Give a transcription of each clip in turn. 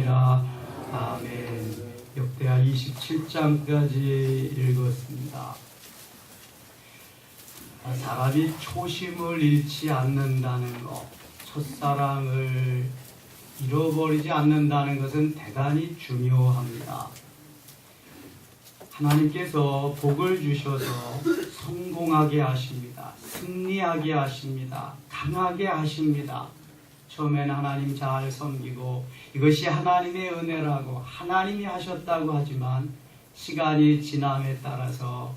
살리라. 아멘. 역대하 27장까지 읽었습니다. 사람이 초심을 잃지 않는다는 것, 첫사랑을 잃어버리지 않는다는 것은 대단히 중요합니다. 하나님께서 복을 주셔서 성공하게 하십니다. 승리하게 하십니다. 강하게 하십니다. 처음에는 하나님 잘 섬기고 이것이 하나님의 은혜라고 하나님이 하셨다고 하지만 시간이 지남에 따라서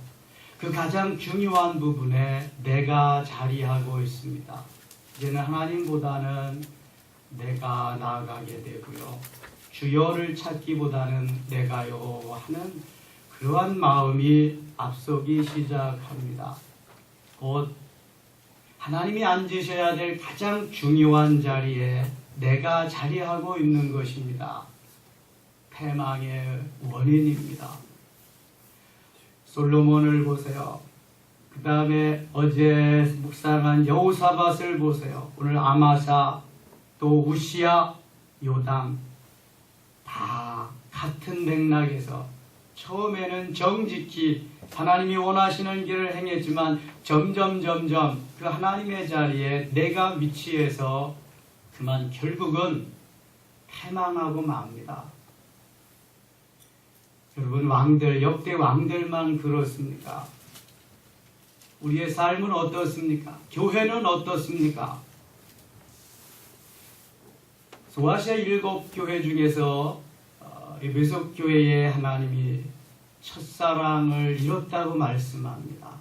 그 가장 중요한 부분에 내가 자리하고 있습니다. 이제는 하나님보다는 내가 나아가게 되고요. 주여를 찾기보다는 내가요 하는 그러한 마음이 앞서기 시작합니다. 곧 하나님이 앉으셔야 될 가장 중요한 자리에 내가 자리하고 있는 것입니다. 패망의 원인입니다. 솔로몬을 보세요. 그 다음에 어제 묵상한 여호사밧을 보세요. 오늘 아마사, 또 우시야, 요담 다 같은 맥락에서 처음에는 정직히 하나님이 원하시는 길을 행했지만 점점 그 하나님의 자리에 내가 위치해서 그만 결국은 패망하고 맙니다. 여러분, 왕들, 역대 왕들만 그렇습니까? 우리의 삶은 어떻습니까? 교회는 어떻습니까? 소아시아 7교회 중에서 에베소 교회에 하나님이 첫사랑을 잃었다고 말씀합니다.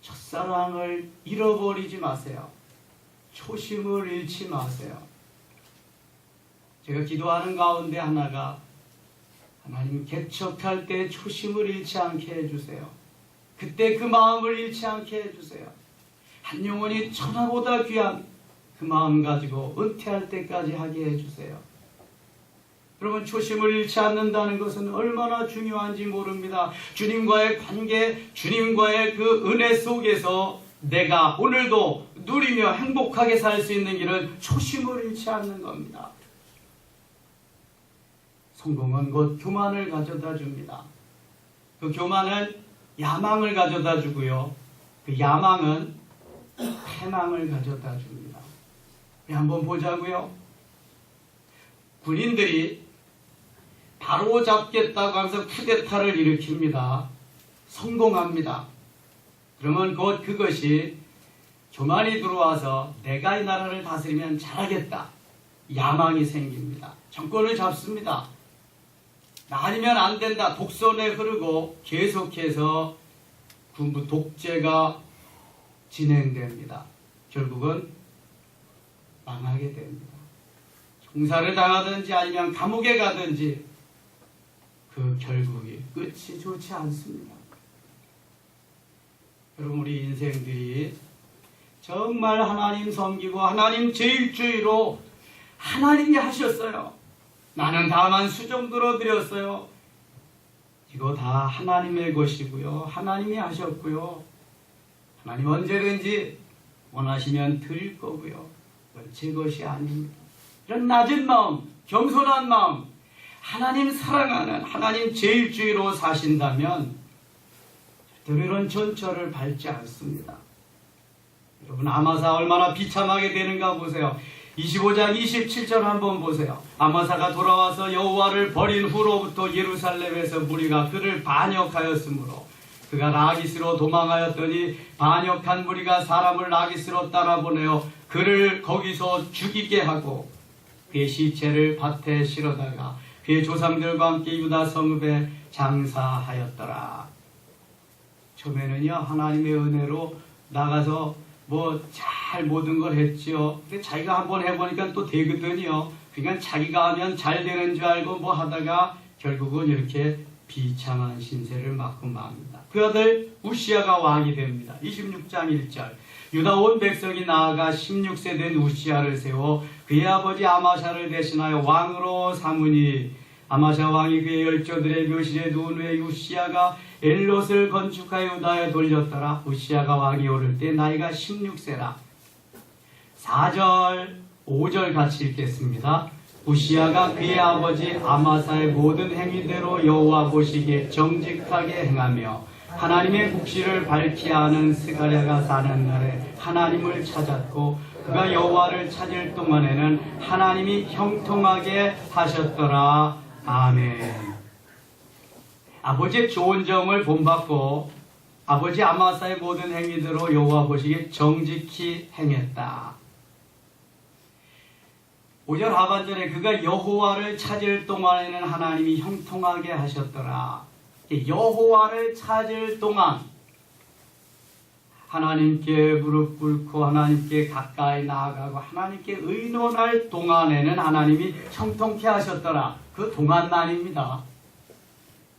첫사랑을 잃어버리지 마세요. 초심을 잃지 마세요. 제가 기도하는 가운데 하나가 하나님 개척할 때 초심을 잃지 않게 해주세요. 그때 그 마음을 잃지 않게 해주세요. 한 영혼이 천하보다 귀한 그 마음 가지고 은퇴할 때까지 하게 해주세요. 여러분, 초심을 잃지 않는다는 것은 얼마나 중요한지 모릅니다. 주님과의 관계, 주님과의 그 은혜 속에서 내가 오늘도 누리며 행복하게 살 수 있는 길은 초심을 잃지 않는 겁니다. 성공은 곧 교만을 가져다 줍니다. 그 교만은 야망을 가져다 주고요. 그 야망은 패망을 가져다 줍니다. 한번 보자고요. 군인들이 바로 잡겠다고 하면서 쿠데타를 일으킵니다. 성공합니다. 그러면 곧 그것이 교만이 들어와서 내가 이 나라를 다스리면 잘하겠다. 야망이 생깁니다. 정권을 잡습니다. 나 아니면 안 된다. 독선에 흐르고 계속해서 군부 독재가 진행됩니다. 결국은 망하게 됩니다. 총살을 당하든지 아니면 감옥에 가든지 그 결국이 끝이 좋지 않습니다. 여러분, 우리 인생들이 정말 하나님 섬기고 하나님 제일주의로 하나님이 하셨어요. 나는 다만 수종 들어드렸어요. 이거 다 하나님의 것이고요. 하나님이 하셨고요. 하나님 언제든지 원하시면 드릴 거고요. 제 것이 아닙니다. 이런 낮은 마음, 겸손한 마음, 하나님 사랑하는 하나님 제일주의로 사신다면 절대로 이런 전철을 밟지 않습니다. 여러분, 아마사 얼마나 비참하게 되는가 보세요. 25장 27절 한번 보세요. 아마사가 돌아와서 여호와를 버린 후로부터 예루살렘에서 무리가 그를 반역하였으므로 그가 라기스로 도망하였더니 반역한 무리가 사람을 라기스로 따라보내어 그를 거기서 죽이게 하고 그의 시체를 밭에 실어다가 그의 조상들과 함께 유다 성읍에 장사하였더라. 처음에는요, 하나님의 은혜로 나가서 잘 모든 걸 했지요. 근데 자기가 한번 해보니까 또 되거든요. 그러니까 자기가 하면 잘 되는 줄 알고 하다가 결국은 이렇게 비참한 신세를 맞고 맙니다. 그 아들 우시야가 왕이 됩니다. 26장 1절. 유다 온 백성이 나아가 16세 된 우시야를 세워 그의 아버지 아마샤를 대신하여 왕으로 삼으니 아마샤 왕이 그의 열조들의 묘실에 누운 후에 우시야가 엘롯을 건축하여 유다에 돌렸더라. 우시야가 왕이 오를 때 나이가 16세라. 4절 5절 같이 읽겠습니다. 우시야가 그의 아버지 아마사의 모든 행위대로 여호와 보시기에 정직하게 행하며 하나님의 국시를 밝히 아는 스가랴가 사는 날에 하나님을 찾았고 그가 여호와를 찾을 동안에는 하나님이 형통하게 하셨더라. 아멘. 아버지의 좋은 점을 본받고 아버지 아마사의 모든 행위대로 여호와 보시기에 정직히 행했다. 5절 하반절에 그가 여호와를 찾을 동안에는 하나님이 형통하게 하셨더라. 여호와를 찾을 동안 하나님께 무릎 꿇고 하나님께 가까이 나아가고 하나님께 의논할 동안에는 하나님이 형통케 하셨더라. 그 동안만입니다.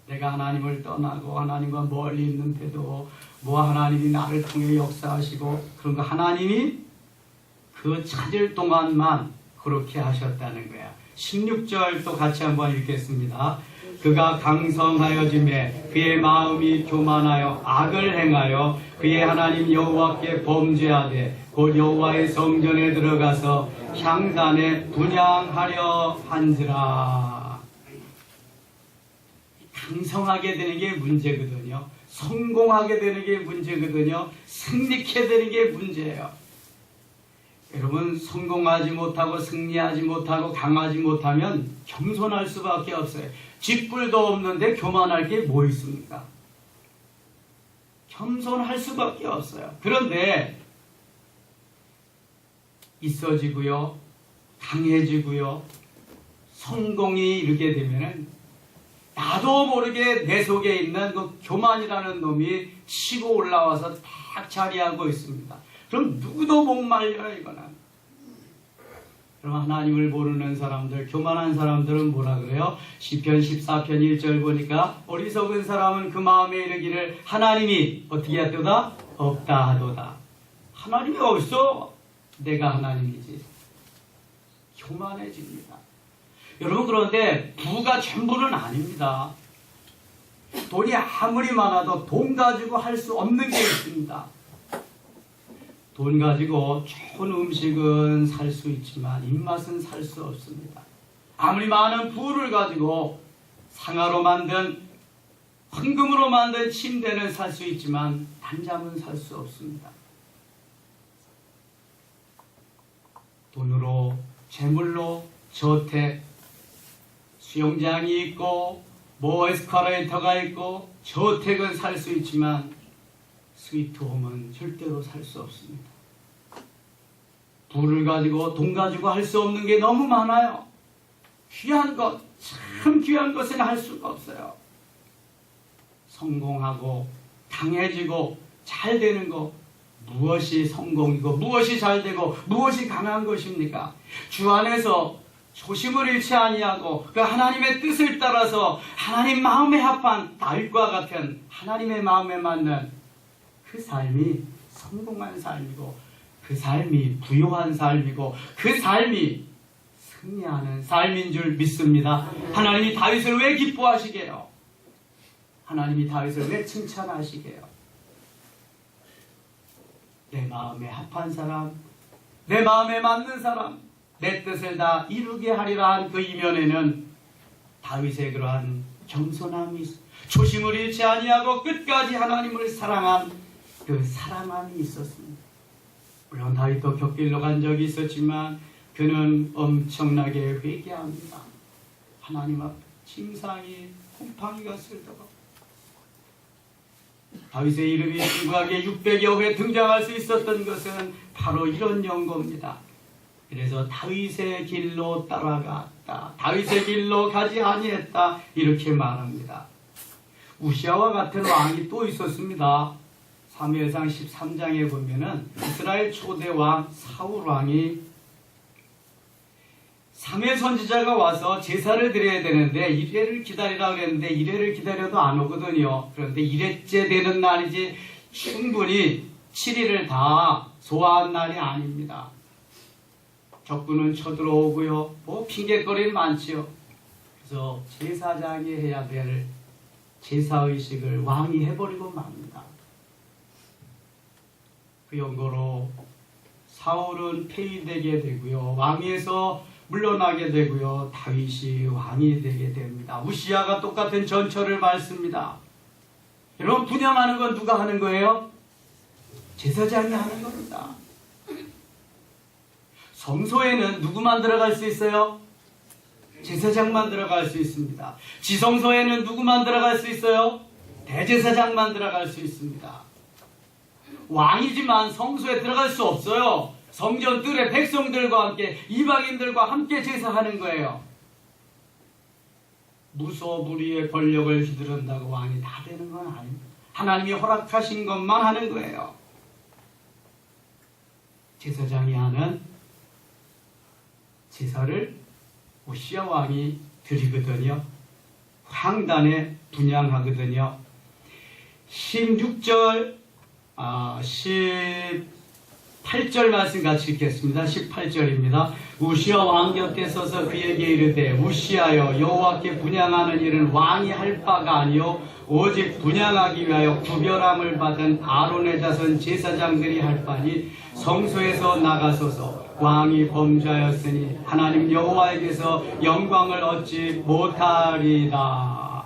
내가 하나님을 떠나고 하나님과 멀리 있는데도 뭐 하나님이 나를 통해 역사하시고 그런 거 하나님이 그 찾을 동안만 그렇게 하셨다는 거야. 16절 또 같이 한번 읽겠습니다. 그가 강성하여짐에 그의 마음이 교만하여 악을 행하여 그의 하나님 여호와께 범죄하되 곧 여호와의 성전에 들어가서 향단에 분향하려 한지라. 강성하게 되는 게 문제거든요. 성공하게 되는 게 문제거든요. 승리케 되는 게 문제예요. 여러분, 성공하지 못하고 승리하지 못하고 강하지 못하면 겸손할 수밖에 없어요. 쥐뿔도 없는데 교만할 게 뭐 있습니까? 겸손할 수밖에 없어요. 그런데 있어지고요, 강해지고요, 성공이 이르게 되면은 나도 모르게 내 속에 있는 그 교만이라는 놈이 치고 올라와서 딱 자리하고 있습니다. 그럼 누구도 못 말려요, 이거는. 그럼 하나님을 모르는 사람들, 교만한 사람들은 뭐라 그래요? 시편 14편 1절 보니까 어리석은 사람은 그 마음에 이르기를 하나님이 어떻게 하도다? 없다 하도다. 하나님이 어딨어? 내가 하나님이지. 교만해집니다. 여러분, 그런데 부가 전부는 아닙니다. 돈이 아무리 많아도 돈 가지고 할 수 없는 게 있습니다. 돈 가지고 좋은 음식은 살 수 있지만 입맛은 살 수 없습니다. 아무리 많은 부를 가지고 상아로 만든 황금으로 만든 침대는 살 수 있지만 단잠은 살 수 없습니다. 돈으로, 재물로, 저택, 수영장이 있고 뭐 에스컬레이터가 있고 저택은 살 수 있지만 스위트홈은 절대로 살 수 없습니다. 부를 가지고 돈 가지고 할 수 없는 게 너무 많아요. 귀한 것, 참 귀한 것은 할 수가 없어요. 성공하고 강해지고 잘 되는 거, 무엇이 성공이고 무엇이 잘 되고 무엇이 강한 것입니까? 주 안에서 초심을 잃지 아니하고 그 하나님의 뜻을 따라서 하나님 마음에 합한 다윗과 같은 하나님의 마음에 맞는 그 삶이 성공한 삶이고 그 삶이 부요한 삶이고 그 삶이 승리하는 삶인 줄 믿습니다. 하나님이 다윗을 왜 기뻐하시게요? 하나님이 다윗을 왜 칭찬하시게요? 내 마음에 합한 사람, 내 마음에 맞는 사람, 내 뜻을 다 이루게 하리라 한 그 이면에는 다윗의 그러한 겸손함이, 초심을 잃지 아니하고 끝까지 하나님을 사랑한 그 사랑함이 있었습니다. 물론 다윗도 곁길로 간 적이 있었지만 그는 엄청나게 회개합니다. 하나님 앞에 침상이 곰팡이가 쓸더라고요. 다윗의 이름이 불구하게 600여 회 등장할 수 있었던 것은 바로 이런 연고입니다. 그래서 다윗의 길로 따라갔다, 다윗의 길로 가지 아니했다, 이렇게 말합니다. 우시아와 같은 왕이 또 있었습니다. 사무엘상 13장에 보면은 이스라엘 초대 왕 사울 왕이 사무엘 선지자가 와서 제사를 드려야 되는데 1회를 기다리라 그랬는데 1회를 기다려도 안 오거든요. 그런데 1회째 되는 날이지 충분히 7일을 다 소화한 날이 아닙니다. 적군은 쳐들어오고요. 뭐 핑계거리는 많지요. 그래서 제사장이 해야 될 제사의식을 왕이 해버리고 맙니다. 그 연고로 사울은 폐위되게 되고요. 왕위에서 물러나게 되고요. 다윗이 왕이 되게 됩니다. 우시야가 똑같은 전철을 밟습니다. 여러분, 분양하는 건 누가 하는 거예요? 제사장이 하는 겁니다. 성소에는 누구만 들어갈 수 있어요? 제사장만 들어갈 수 있습니다. 지성소에는 누구만 들어갈 수 있어요? 대제사장만 들어갈 수 있습니다. 왕이지만 성소에 들어갈 수 없어요. 성전 뜰에 백성들과 함께, 이방인들과 함께 제사하는 거예요. 무소불위의 권력을 휘두른다고 왕이 다 되는 건 아닙니다. 하나님이 허락하신 것만 하는 거예요. 제사장이 하는 제사를 우시야 왕이 드리거든요. 황단에 분향하거든요. 16절, 18절 말씀 같이 읽겠습니다. 18절입니다. 우시야 왕 곁에 서서 그에게 이르되, 우시야여, 여호와께 분향하는 일은 왕이 할 바가 아니요 오직 분향하기 위하여 구별함을 받은 아론의 자손 제사장들이 할 바니 성소에서 나가소서. 왕이 범죄하였으니 하나님 여호와에게서 영광을 얻지 못하리다.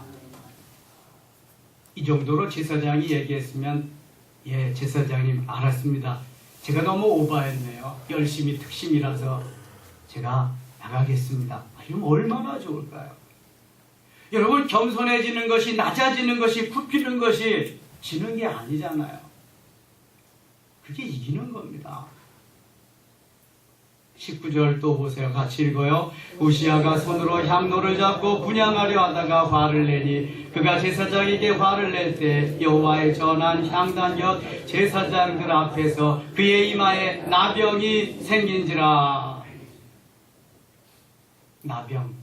이 정도로 제사장이 얘기했으면, 예, 제사장님 알았습니다. 제가 너무 오버했네요. 열심히 특심이라서 제가 나가겠습니다. 이러면 얼마나 좋을까요? 여러분, 겸손해지는 것이, 낮아지는 것이, 굽히는 것이 지는 게 아니잖아요. 그게 이기는 겁니다. 19절 또 보세요. 같이 읽어요. 우시야가 손으로 향로를 잡고 분향하려 하다가 화를 내니 그가 제사장에게 화를 낼 때 여호와의 전한 향단 곁 제사장들 앞에서 그의 이마에 나병이 생긴지라. 나병,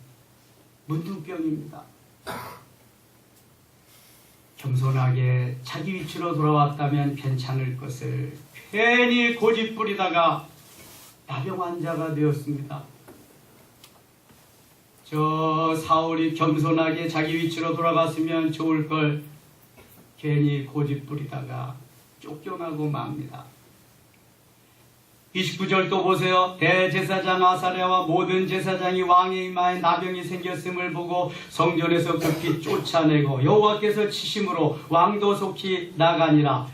문둥병입니다. 겸손하게 자기 위치로 돌아왔다면 괜찮을 것을 괜히 고집 부리다가 나병 환자가 되었습니다. 저 사울이 겸손하게 자기 위치로 돌아갔으면 좋을 걸 괜히 고집 부리다가 쫓겨나고 맙니다. 29절 또 보세요. 대제사장 아사랴와 모든 제사장이 왕의 이마에 나병이 생겼음을 보고 성전에서 급히 쫓아내고 여호와께서 치심으로 왕도 속히 나가니라.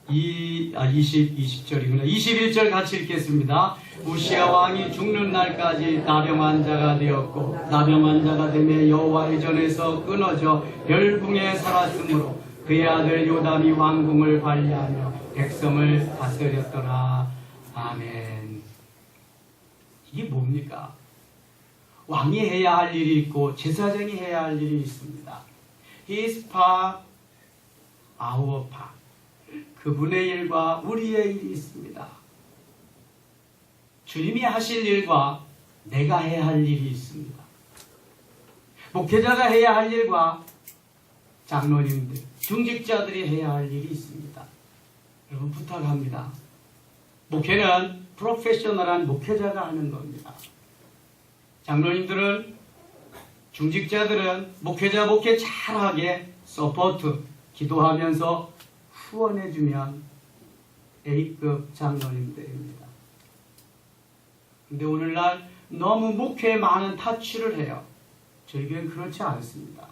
20절이구나. 21절 같이 읽겠습니다. 우시야 왕이 죽는 날까지 나병 환자가 되었고 나병 환자가 되며 여호와의 전에서 끊어져 열궁에 살았으므로 그의 아들 요담이 왕궁을 관리하며 백성을 다스렸더라. 아멘. 이게 뭡니까? 왕이 해야 할 일이 있고 제사장이 해야 할 일이 있습니다. His part, our part. 그분의 일과 우리의 일이 있습니다. 주님이 하실 일과 내가 해야 할 일이 있습니다. 목회자가 해야 할 일과 장로님들, 중직자들이 해야 할 일이 있습니다. 여러분 부탁합니다. 목회는 프로페셔널한 목회자가 하는 겁니다. 장로님들은, 중직자들은 목회자 목회 잘하게 서포트, 기도하면서 후원해주면 A급 장로님들입니다. 근데 오늘날 너무 목회에 많은 타치를 해요. 저희 교회는 그렇지 않습니다.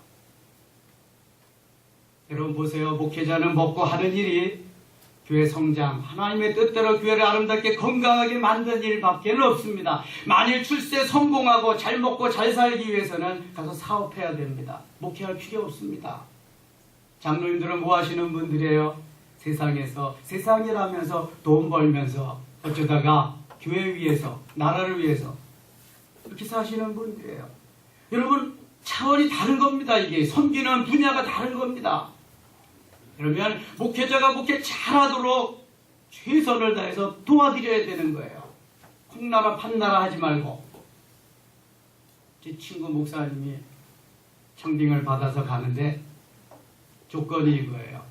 여러분 보세요. 목회자는 먹고 하는 일이 교회 성장, 하나님의 뜻대로 교회를 아름답게 건강하게 만드는 일밖에 없습니다. 만일 출세 성공하고 잘 먹고 잘 살기 위해서는 가서 사업해야 됩니다. 목회할 필요 없습니다. 장로님들은 뭐 하시는 분들이에요? 세상에서, 세상이라면서 돈 벌면서 어쩌다가 교회 위해서, 나라를 위해서 이렇게 사시는 분들이에요. 여러분 차원이 다른 겁니다. 이게 섬기는 분야가 다른 겁니다. 그러면 목회자가 목회 잘하도록 최선을 다해서 도와드려야 되는 거예요. 콩나라 판나라 하지 말고. 제 친구 목사님이 청빙을 받아서 가는데 조건이 이거예요.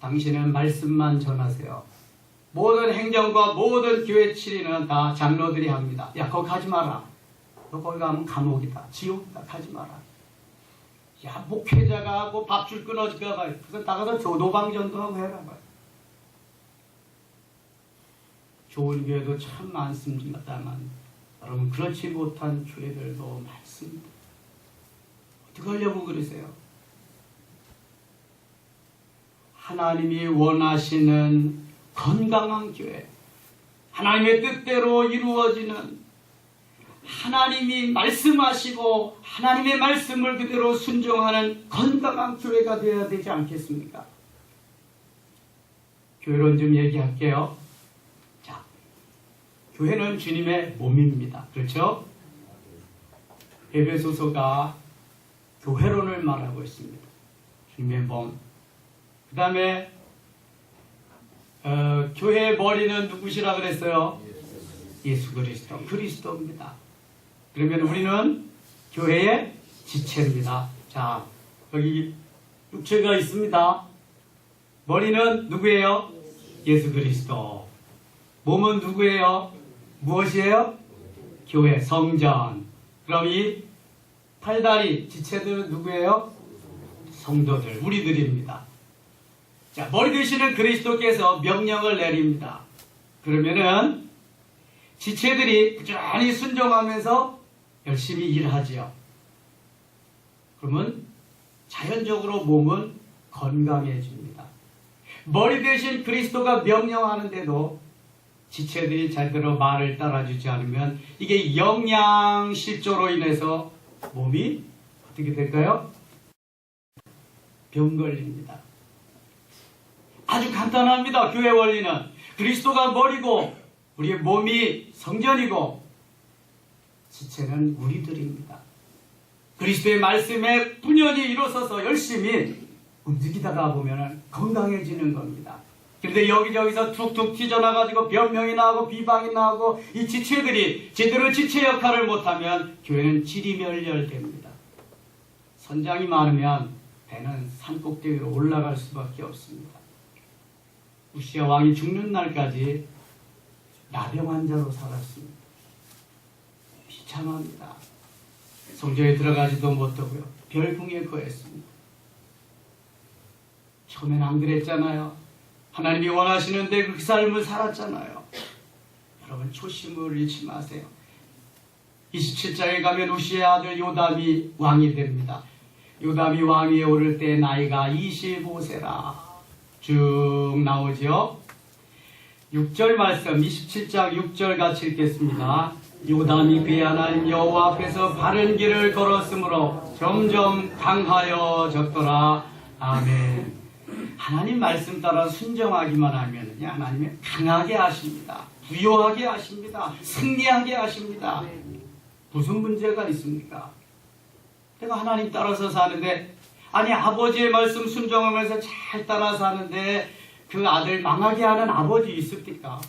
당신은 말씀만 전하세요. 모든 행정과 모든 교회 처리는 다 장로들이 합니다. 야, 거기 가지 마라. 너 거기 가면 감옥이다, 지옥이다, 가지 마라. 야, 목회자가 하고 밥줄 끊어질까 봐요. 그래서 나가서 노방전도 하고 해라 봐요. 좋은 교회도 참 많습니다만 여러분 그렇지 못한 교회들도 많습니다. 어떻게 하려고 그러세요? 하나님이 원하시는 건강한 교회, 하나님의 뜻대로 이루어지는, 하나님이 말씀하시고 하나님의 말씀을 그대로 순종하는 건강한 교회가 되어야 되지 않겠습니까? 교회론 좀 얘기할게요. 자, 교회는 주님의 몸입니다. 그렇죠? 에베소서가 교회론을 말하고 있습니다. 주님의 몸. 그 다음에 교회의 머리는 누구시라 그랬어요? 예수 그리스도. 그리스도입니다. 그러면 우리는 교회의 지체입니다. 자, 여기 육체가 있습니다. 머리는 누구예요? 예수 그리스도. 몸은 누구예요? 무엇이에요? 교회, 성전. 그럼 이 팔다리 지체들은 누구예요? 성도들, 우리들입니다. 자, 머리 되시는 그리스도께서 명령을 내립니다. 그러면은 지체들이 꾸준히 순종하면서 열심히 일하지요. 그러면 자연적으로 몸은 건강해집니다. 머리 대신 그리스도가 명령하는데도 지체들이 제대로 말을 따라주지 않으면 이게 영양실조로 인해서 몸이 어떻게 될까요? 병 걸립니다. 아주 간단합니다. 교회 원리는 그리스도가 머리고 우리의 몸이 성전이고 지체는 우리들입니다. 그리스도의 말씀에 분연히 일어서서 열심히 움직이다가 보면 건강해지는 겁니다. 그런데 여기저기서 툭툭 튀어나가지고 변명이 나고 비방이 나고 이 지체들이 제대로 지체 역할을 못하면 교회는 지리멸렬됩니다. 선장이 많으면 배는 산꼭대기 위로 올라갈 수밖에 없습니다. 우시아 왕이 죽는 날까지 나병 환자로 살았습니다. 비참합니다. 성전에 들어가지도 못하고요. 별궁에 거했습니다. 처음엔 안 그랬잖아요. 하나님이 원하시는데 그 삶을 살았잖아요. 여러분 초심을 잃지 마세요. 27장에 가면 우시의 아들 요담이 왕이 됩니다. 요담이 왕위에 오를 때 나이가 25세라 쭉 나오죠. 6절 말씀 27장 6절 같이 읽겠습니다. 요담이 그의 하나님 여호와 앞에서 바른 길을 걸었으므로 점점 강하여졌더라. 아멘. 하나님 말씀 따라 순종하기만 하면 하나님이 강하게 하십니다. 부요하게 하십니다. 승리하게 하십니다. 무슨 문제가 있습니까? 내가 하나님 따라서 사는데 아니 아버지의 말씀 순종하면서 잘 따라 사는데 그 아들 망하게 하는 아버지 있습니까?